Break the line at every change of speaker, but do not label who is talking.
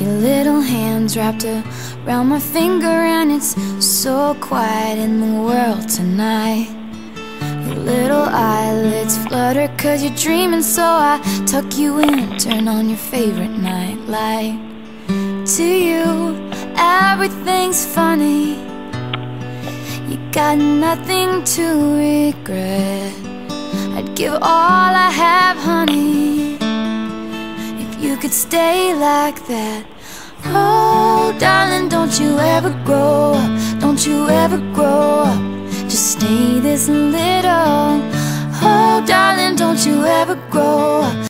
Your little hands wrapped around my finger, and it's so quiet in the world tonight. Your little eyelids flutter 'cause you're dreaming, so I tuck you in, turn on your favorite night light. To you, everything's funny. You got nothing to regret. I'd give all I have, honey, if you could stay like that. Oh, darling, don't you ever grow up. Don't you ever grow up. Just stay this little. Oh, darling, don't you ever grow up.